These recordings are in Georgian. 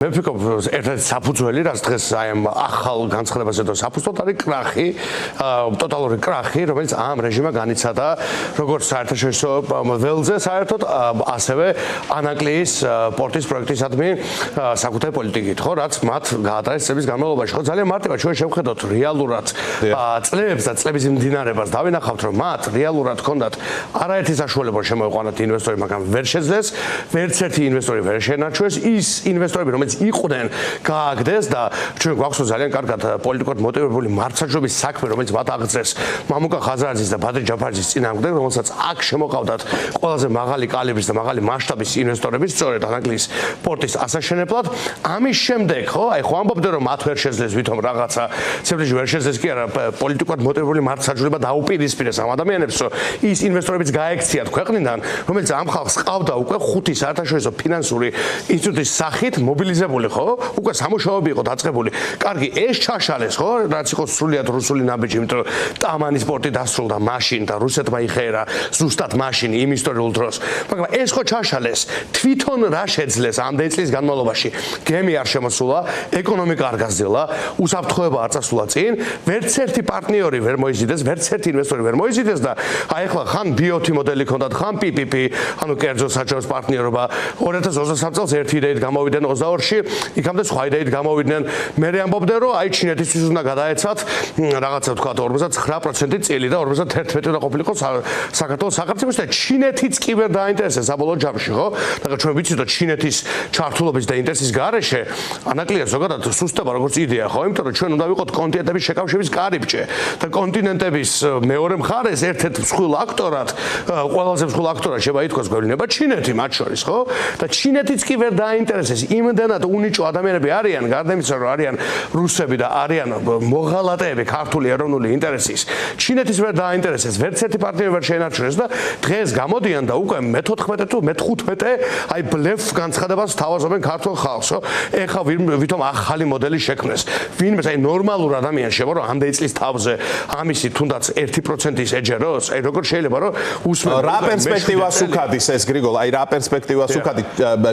მე ვფიქრობ, ერთ-ერთი საფუძველი, რაც დღეს აი ამ ახალ განცხადებაზე და საფუძვლად არის კრახი, ტოტალური კრახი, რომელიც ამ რეჟიმმა განიცადა, როგორც საერთაშორისო ველზე საერთოდ, ასევე ანაკლიის პორტის პროექტისადმი საკუთარი პოლიტიკით, ხო, რაც მათ გაატარეს წლების განმავლობაში. ხო, ძალიან მარტივად ჩვენ შევხედოთ რეალურად წლებს და წლების მიმდინარებას, დავინახავთ, რომ მათ რეალურად ჰქონდათ არაერთი საშუალება შემოიყვანათ ინვესტორები, მაგრამ ვერ შეძლეს, ვერც ერთი ინვესტორი ვერ შეენარჩუნეს, ის ინვესტორები, რომელიც იყვნენ, გააგდეს და ჩვენ გვაქვს ძალიან კარგად პოლიტიკურად მოტივირებული მართლმსაჯულების საქმე, რომელიც მათ აღწევს მამუკა ხაზარაძის და ბადრი ჯაფარიძის წინააღმდეგ, რომელსაც აქ შემოყავდათ ყველაზე მაღალი კალიბრის და მაღალი მასშტაბის ინვესტორები, სწორედ ანაკლიის პორტის ასაშენებლად. ამის შემდეგ, ხო, აი ხო ამბობდნენ, რომ მათ ვერ შეძლეს ვითომ რაღაცა, სიკვდილში ვერ შეძლეს კი არა, პოლიტიკურად მოტივირებული მართლმსაჯულება დაუპირისპირეს ამ ადამიანებს, რომ ის ინვესტორებიც გაექციათ ქვეყნიდან, რომელიც ამ ხალხს ყავდა უკვე 5 საერთაშორისო ფინანსური ინსტიტუტის სახით მობილიზებული, ხო? უკვე სამუშაოები იყო დაწყებული. კარგი, ეს ჩაშალეს, ხო? რაც იყო სრულიად რუსული ნაბიჯი, იმიტომ რომ ტამანის პორტი დასრულდა მაშინ და რუსეთმა იხერა ზუსტად მაშინ იმ ისტორიულ დროს. მაგრამ ეს ხო ჩაშალეს. თვითონ რა შეძლეს ამდენი წლის განმავლობაში? გემი არ შემოსულა, ეკონომიკა არ გაზრდილა, უსაფრთხოება არ წასულა წინ, ვერც ერთი პარტნიორი ვერ მოიზიდეს, ვერც ერთი ინვესტორი ვერ მოიზიდეს და აი ახლა ხან BOT მოდელი ქონდათ, ხან PPP, ანუ კერძო საჯაროს პარტნიორობა 2023 წელს ერთი იდეით გამოვიდნენ 22-ში, იქამდე სხვა იდეით გამოვიდნენ. მე ამბობდნენ, რომ აი ჩინეთისთვის უნდა გადაეცათ რაღაცა თქვა 59% წილი და 51 უნდა ყოფილიყო საქართველოს სახელმწიფოს და ჩინეთიც კი ვერ დაინტერესებს საბოლოო ჯამში, ხო? და ჩვენ ვიცით, რომ ჩინეთის ჩართულობის და ინტერესის გარეშე ანაკლია ზოგადად სუსტება როგორც იდეა, ხო? იმიტომ რომ ჩვენ უნდა ვიყოთ კონტინენტების შეკავშირების კარიბჭე და კონტინენტების მეორე მხარეს ერთ-ერთ მსხვილ აქტორად, ყველაზე მსხვილ აქტორად შეიძლება ითქვას გვევლინება ჩინეთი მათ შორის, ხო? და ჩინეთიც კი ვერ დაინტერესებს. იმდენად უნიჭო ადამიანები არიან, გარდა იმისა, რომ არიან რუსები და არიან მოღალატეები ქართული ეროვნული ინტერესის. ჩინეთის ვერ დაინტერესებს, ვერც ერთი პარტნიორი ვერ შეენარჩუნეს და დღეს გამოდიან და უკვე მე-14 თუ მე-15 აი ბლეფ განცხადებას თავაზობენ ქართულ ხალხს, ხო? ეხა ვითომ ახალი მოდელი შექმნეს. ვინმე აი ნორმალურ ადამიანს შევა რომ ამდენი წლის თავზე ამისი თუნდაც 1%-ის ეჯეროს, აი როგორ შეიძლება რომ უსმენ რა პერსპექტივას უქადის ეს გრიგოლ, აი რა პერსპექტივას უქადი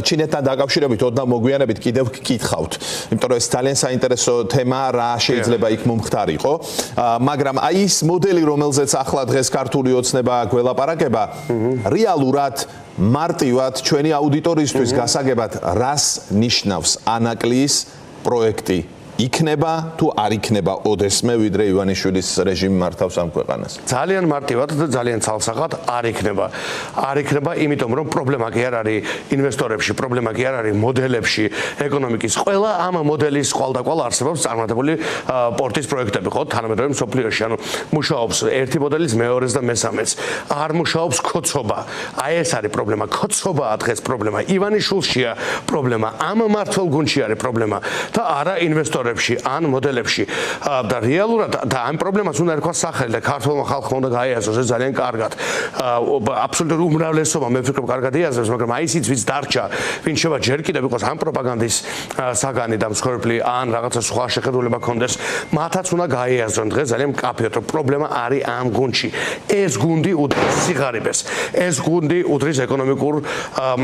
ჩინეთთან დაკავშირებით ოდნავ მოგვიანებით კიდევ გკითხავთ, იმიტომ რომ ეს ძალიან საინტერესო თემაა, რა შეიძლება იქ მომხდარიყო, მაგრამ აი ის მოდელი, რომელზეც ახლა დღეს ქართული ოცნება გველაპარაკება, რეალურად მარტივად ჩვენი აუდიტორიისთვის გასაგებად რას ნიშნავს ანაკლიის პროექტი? იქნება თუ არ იქნება ოდესმე ვიდრე ივანიშვილის რეჟიმი მართავს ამ ქვეყანას? ძალიან მარტივად და ძალიან ცალსახად არ იქნება. არ იქნება, იმიტომ რომ პრობლემა კი არ არის ინვესტორებში, პრობლემა კი არ არის მოდელებში ეკონომიკის. ყველა ამ მოდელის ყვალდაკვალ არსებობს წარმატებული პორტის პროექტები, ხო? თანამედროვე მსოფლიოში, ანუ მუშაობს ერთი მოდელის მეორეს და მესამეც. არ მუშაობს ქოცობა. აი ეს არის პრობლემა. ქოცობაა დღეს პრობლემა. ივანიშვილშია პრობლემა. ამ მმართველ გუნდში არის პრობლემა და არა ინვესტორებში. ან მოდელებში და რეალურად და ამ პრობლემას უნდა ერქვა სახელი და ქართულმა ხალხმა უნდა გაიაზროს ეს ძალიან კარგად. აბსოლუტური უმრავლესობა მე ვფიქრობ კარგად იაზრებს, მაგრამ აი ისიც ვინც დარჩა, ვინც შევა ჯერ კიდევ იყოს ამ პროპაგანდის საგანი და მსხვერპლი ან რაღაცა სხვა შეხედულება ქონდეს, მათაც უნდა გაიაზრონ დღეს ძალიან მკაფიოდ, რომ პრობლემა არის ამ გუნდში. ეს გუნდი უდრის სიღარიბეს, ეს გუნდი უდრის ეკონომიკურ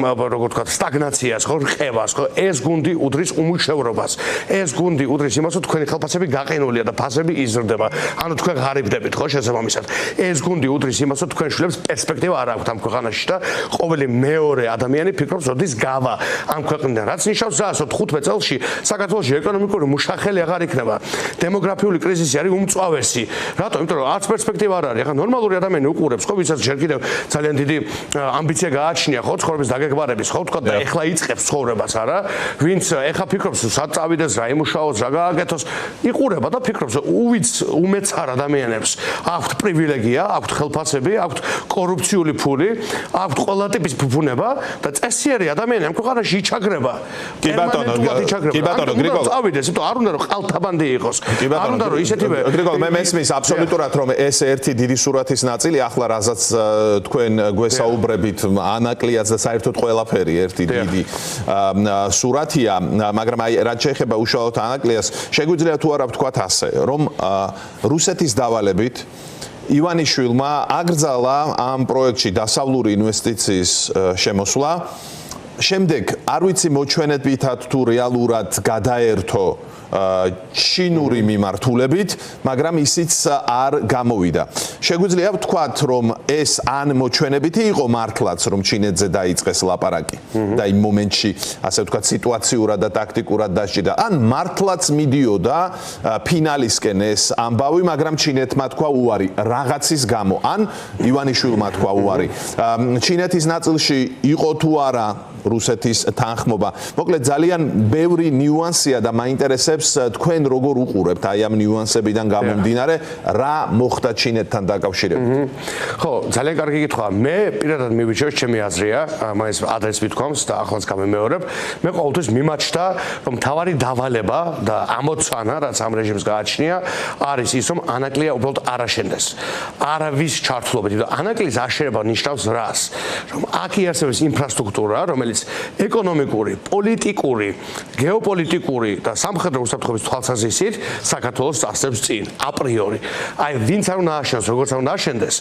როგორ ვთქვათ სტაგნაციას, ხო, რყევას, ხო, ეს გუნდი უდრის უმუშევრობას, ეს გუნდი უდრის იმას, რომ თქვენი ხელფასები გაყინულია და ფასები იზრდება. ანუ თქვენ ღარიბდებით, ხო, შესაბამისად. ეს გუნდი უდრის იმას, რომ თქვენ შვილებს პერსპექტივა არ აქვთ ამ ქვეყანაში და ყოველი მეორე ადამიანი ფიქრობს, როდის გავა ამ ქვეყნიდან. რაც ნიშნავს რას, რომ 15 წელში საქართველოში ეკონომიკური მუშახელი აღარ იქნება. დემოგრაფიული კრიზისი არის უმწვავესი. რატო? იმიტომ რომ არც პერსპექტივა არ არის. ახლა ნორმალური ადამიანი უყურებს, ხო, ვისაც ჯერ კიდევ ძალიან დიდი ამბიცია გააჩნია, ხო, ცხოვრების დაგეგმარების, ხო, თქვა და ეხლა იწყებს ცხოვრებას, არა? ვინც ეხლა ფიქრობს, სად წავიდეს, რა იმუშაოს, რა გააკეთოს, იყურება და ფიქრობს, უვიც უმეცარ ადამიანებს აქვთ პრივილეგია, აქვთ ხელფასები, აქვთ კორუფციული ფული, აქვთ ყველა ტიპის ფუფუნება და წესიერი ადამიანი ამ ქვეყანაში იჩაგრება. კი ბატონო, გრიგოლ, წავიდეს, იმიტომ არ უნდა რომ ყალთაბანდი იყოს. არ უნდა რომ ისეთივე გრიგოლ, მე მესმის აბსოლუტურად რომ ეს ერთი დიდი სურათის ნაწილი, ახლა რაზაც თქვენ გვესაუბრებით, ანაკლიაც და საერთოდ ყველაფერი ერთი დიდი სურათია, მაგრამ აი რაც შეეხება უშუალოდ ანაკლიას, შეგვიძლია თუ არა ვთქვათ ასე, რომ რუსეთის დავალებით ივანიშვილმა აკრძალა ამ პროექტში დასავლური ინვესტიციის შემოსვლა შემდეგ არ ვიცი მოჩვენებითად თუ რეალურად გადაერთო ჩინური მიმართულებით, მაგრამ ისიც არ გამოვიდა. შეგვიძლია ვთქვათ, რომ ეს ან მოჩვენებითი იყო მართლაც, რომ ჩინეთზე დაიწყეს ლაპარაკი და იმ მომენტში, ასე ვთქვათ, სიტუაციურად და ტაქტიკურად დასჭირდა, ან მართლაც მიდიოდა ფინალისკენ ეს ამბავი, მაგრამ ჩინეთმა თქვა უარი რაღაცის გამო, ან ივანიშვილმა თქვა უარი. ჩინეთის ნაწილში იყო თუ არა რუსეთის თანხმობა. მოკლედ ძალიან ბევრი ნიუანსია და მაინტერესებს თქვენ როგორ უყურებთ აი ამ ნიუანსებიდან გამომდინარე რა მოხდა ჩინეთთან დაკავშირებით. ხო, ძალიან კარგი კითხვა. მე პირადად მივიჩევ ჩემი აზრია, მაინც ადრეს ვითქვამს და ახლაც გამემეორებ. მე ყოველთვის მიმაჩნდა, რომ მთავარი დავალება და ამოცანა, რაც ამ რეჟიმს გააჩნია, არის ის, რომ ანაკლია უბრალოდ არ აშენდეს. არავის ჩართულობით და ანაკლის აშენება ნიშნავს რას? რომ აქ იარსებებს ინფრასტრუქტურა, რომელიც ეკონომიკური, პოლიტიკური, გეოპოლიტიკური და სამხედრო უსაფრთხოების თვალსაზრისით საქართველოს წასწევს წინ აპრიორი. აი ვინც არ უნდა აშენოს, როგორც არ უნდა აშენდეს,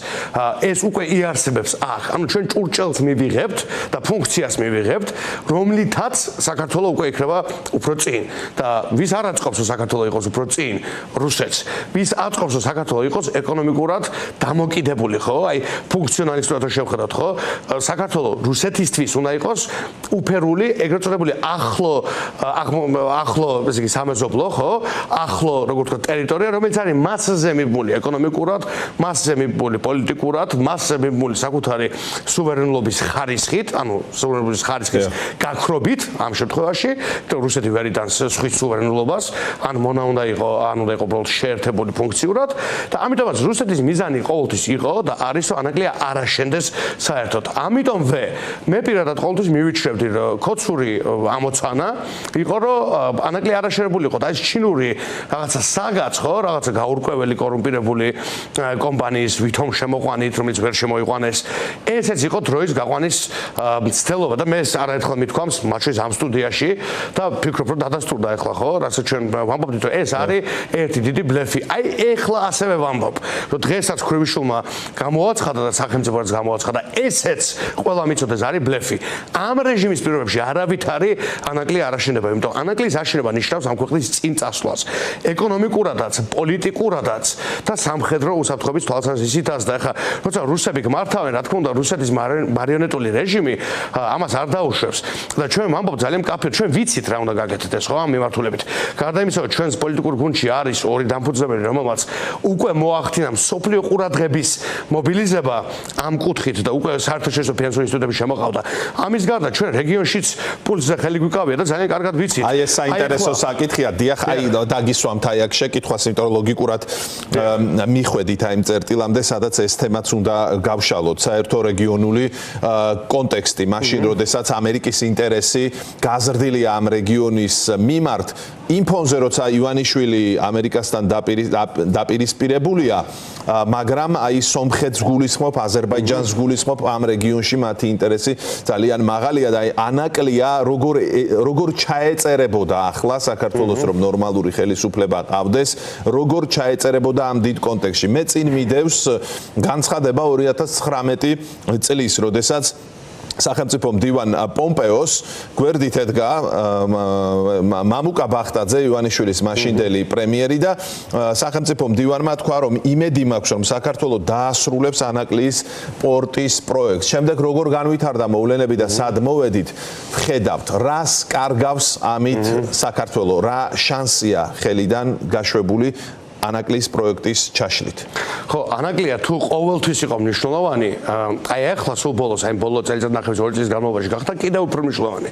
ეს უკვე იარსებებს აქ. ანუ ჩვენ ჭურჭელს მივიღებთ და ფუნქციას მივიღებთ, რომლითაც საქართველოს უკვე იქნება უფრო წინ. და ვის არ აწყობს, რომ საქართველოს იყოს უფრო წინ? რუსეთს. ვის აწყობს, რომ საქართველოს იყოს ეკონომიკურად დამოკიდებული, ხო? აი ფუნქციონალისტურად შევხედოთ, ხო? საქართველოს რუსეთისთვის უნდა იყოს უფერული, ეგრეთ წოდებული ახლო, ესე იგი სამეზობლო, ხო? ახლო, როგორ ვთქვათ, ტერიტორია, რომელიც არის მასზე მიბმული ეკონომიკურად, მასზე მიბმული პოლიტიკურად, მასზე მიბმული საკუთარი სუვერენობის ხარისხით, ანუ სუვერენობის ხარისხის გაქრობით ამ შემთხვევაში, რუსეთი ვერ იტანს სხვის სუვერენობას, ან მონა უნდა იყო, ან უნდა იყო უბრალოდ შეერთებული ფუნქციურად და ამიტომაც რუსეთის მიზანი ყოველთვის იყო და არის რომ ანაკლია არ აშენდეს საერთოდ. ამიტომვე მე პირადად ყოველთვის მივიჩნევდი რომ ქოცური ამოცანა იყო რომ ანაკლია არ აშენებული იყო და ეს ჩინური რაღაცა საგაც ხო, რაღაცა გაურკვეველი კორუმპირებული კომპანიის ვითომ შემოყვანით, რომელიც ვერ შემოიყვანეს. ესეც იყო დროის გაყვანის მცდელობა და მე არაერთხელ მithქვამს მათ შორის ამ სტუდიაში და ვფიქრობ რომ დადასტურდა ახლა ხო, რასაც ჩვენ ვამბობთ რომ ეს არის ერთი დიდი ბლეფი. აი ეხლა ასევე ვამბობ, რომ დღესაც ქრუვიშვილმა გამოაცხადა და სახელმწიფოც გამოაცხადა, ესეც ყველა მიცოდეს არის ბლეფი. ამ რეჟიმის პირობებში არავითარი ანაკლი არ აშენება, იმიტომ ანაკლის აშენება ნიშნავს ამ ქვეყნის წინ წასვლას. ეკონომიკურადაც, პოლიტიკურადაც და სამხედრო უსაფრთხოების თვალსაზრისითაც და ახლა როცა რუსები გმართავენ, რა თქმა უნდა, რუსეთის მარიონეტული რეჟიმი ამას არ დაუშვებს და ჩვენ ვამბობთ ძალიან მკაფიოდ, ჩვენ ვიცით რა უნდა გაკეთეთ ეს ხო ამ მიმართულებით. გარდა იმისა, რომ ჩვენს პოლიტიკურ გუნდში არის ორი დამფუძნებელი, რომელმაც უკვე მოახდინა მსოფლიო ყურადღების მობილიზება ამ კუთხით და უკვე საერთაშორისო ფინანსური ინსტიტუტები შემოყავდა. ამის გარდა ჩვენ რეგიონშიც პულსზე ხელი გვიკავია და ძალიან კარგად ვიცით. აი ეს საინტერესო საკითხია, დიახ, აი დაგისვამთ აი აქ შეკითხვას, იმიტომ რომ ლოგიკურად მიხვედით აი იმ წერტილამდე, სადაც ეს თემაც უნდა გავშალოთ, საერთო რეგიონული კონტექსტი, მაშინ როდესაც ამერიკის ინტერესი გაზრდილია ამ რეგიონის მიმართ, იმ ფონზე, როცა ივანიშვილი ამერიკასთან დაპირისპირებულია, მაგრამ აი სომხეთს გულისხმობ, აზერბაიჯანს გულისხმობ, ამ რეგიონში მათი ინტერესი ძალიან მაღალია და აი ანაკლია როგორ ჩაეწერებოდა ახლა საქართველოს რომ ნორმალური ხელისუფლება ყავდეს, როგორ ჩაეწერებოდა ამ დიდ კონტექსტში. მე წინ მიდევს განცხადება 2019 წლის, როდესაც სახელმწიფო მდივან პომპეოს გვერდით ედგა მამუკა ბახტაძე, ივანიშვილის მაშინდელი პრემიერი და სახელმწიფო მდივანმა თქვა, რომ იმედი მაქვს, რომ საქართველოს დაასრულებს ანაკლიის პორტის პროექტს. შემდეგ როგორ განვითარდა მოვლენები და სად მოვედით, ვხედავთ, რას კარგავს ამით საქართველოს, რა შანსია ხელიდან გაშვებული ანაკლის პროექტის ჩაშლით. ხო, ანაკლია თუ ყოველთვის იყო მნიშვნელოვანი, აი ახლა სულ ბოლოს, აი ბოლო წელიწადნახევრის 2 წლის განმავლობაში გახდა კიდევ უფრო მნიშვნელოვანი.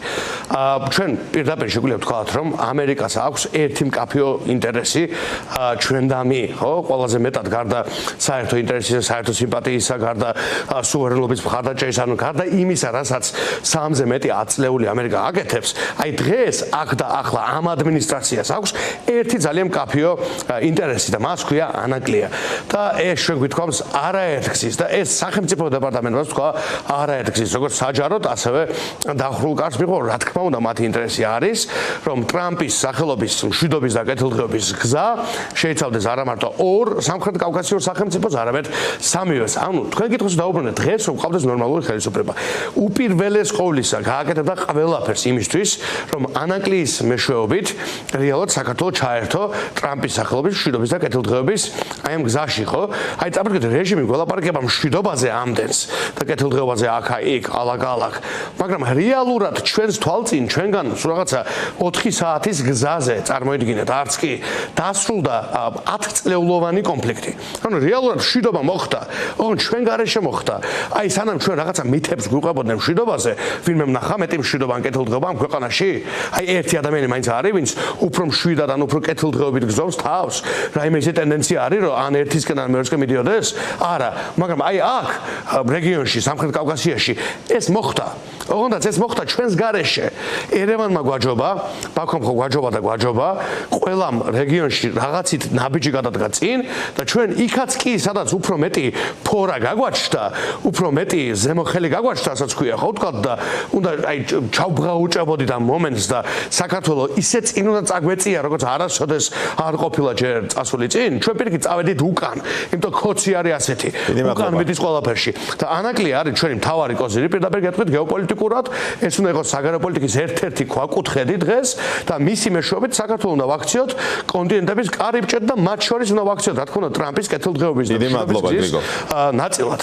ჩვენ პირდაპირ შეგვიძლია ვთქვათ, რომ ამერიკას აქვს ერთი მკაფიო ინტერესი ჩვენდამი, ხო, ყველაზე მეტად გარდა საერთო ინტერესისა, საერთო სიმპათიისა, გარდა სუვერენობის მხარდაჭერის, ანუ გარდა იმისა, რასაც სამზე მეტი 10 წლეული ამერიკა აკეთებს, აი დღეს აქ და ახლა ამ ადმინისტრაციას აქვს ერთი ძალიან მკაფიო ინტერესი. ინტერესი და მას ქვია ანაკლია. და ეს ჩვენ გვითხოვს არაერთგზის და ეს სახელმწიფო დეპარტამენტმა თქვა არაერთგზის როგორც საჯაროდ, ასევე დახრულ კარს მიღო, რა თქმა უნდა, მათი ინტერესი არის, რომ ტრამპის სახელობის მშვიდობის და კეთილდღეობის გზა შეიცავდეს არა მარტო ორ სამხრეთ კავკასიურ სახელმწიფოს, არამედ სამივეს. ანუ თქვენ კითხავს დაუბრუნდეთ დღეს რომ ყავდეს ნორმალური ხელისუფლება. უპირველეს ყოვლისა გააკეთებდა ყველაფერს იმისთვის, რომ ანაკლიის მეშვეობით რეალურად საქართველოს ჩაერთო ტრამპის სახელობის მშვიდობის და კეთილდღეობის აი ამ გზაში, ხო? აი წამოდგეთ რეჟიმი გველაპარაკება მშვიდობაზე ამდენს და კეთილდღეობაზე აქ-იქ, ალაგ-ალაგ, მაგრამ რეალურად ჩვენს თვალწინ ჩვენგან რაღაცა 4 საათის გზაზე წარმოიდგინეთ, არც კი დასრულდა 10 წლეულოვანი კონფლიქტი. ანუ რეალურად მშვიდობა მოხდა, ოღონდ ჩვენ გარეშე მოხდა. აი სანამ ჩვენ რაღაცა მითებს გვიყვებოდნენ მშვიდობაზე, ვინმე ნახა მეტი მშვიდობა ან კეთილდღეობა ამ ქვეყანაში? აი ერთი ადამიანი მაინც არის, ვინც უფრო მშვიდად ან უფრო კეთილდღეობით გზობს თავს. რაიმე ისე ტენდენცია არის, რომ ან ერთისკენ ან მეორესკენ მიდიოდეს? არა, მაგრამ აი აქ რეგიონში, სამხრეთ კავკასიაში ეს მოხდა. ოღონდაც ეს მოხდა ჩვენს გარეშე. ერევანმა გვაჯობა, ბაქომ ხო გვაჯობა და გვაჯობა, ყველამ რეგიონში რაღაცით ნაბიჯი გადადგა წინ და ჩვენ იქაც კი, სადაც უფრო მეტი ფორა გაგვაჩნდა, უფრო მეტი ზემოხელი გაგვაჩნდა, ასაც ქვია, ხო ვთქვათ და უნდა აი ჩავბღაუჭებოდით ამ მომენტს და საქართველოს ისე წინ უნდა წაგვეწია, როგორც არასოდეს არ ყოფილა ჯერ წასული წინ, ჩვენ პირიქით წავედით უკან, იმიტომ ხოცი არის ასეთი, უკან მიდის ყველაფერში და ანაკლია არის ჩვენი მთავარი კოზირი, პირდაპირ გეტყვით გეოპოლიტიკურად, ეს უნდა იყოს საგარეო პოლიტიკის ერთ-ერთი ქვაკუთხედი დღეს და მისი მეშვეობით საქართველოს უნდა ვაქციოთ კონტინენტების კარიბჭედ და მათ შორის უნდა ვაქციოთ, რა თქმა უნდა, ტრამპის კეთილდღეობის დიდი მადლობა გრიგოლ. ნაწილად.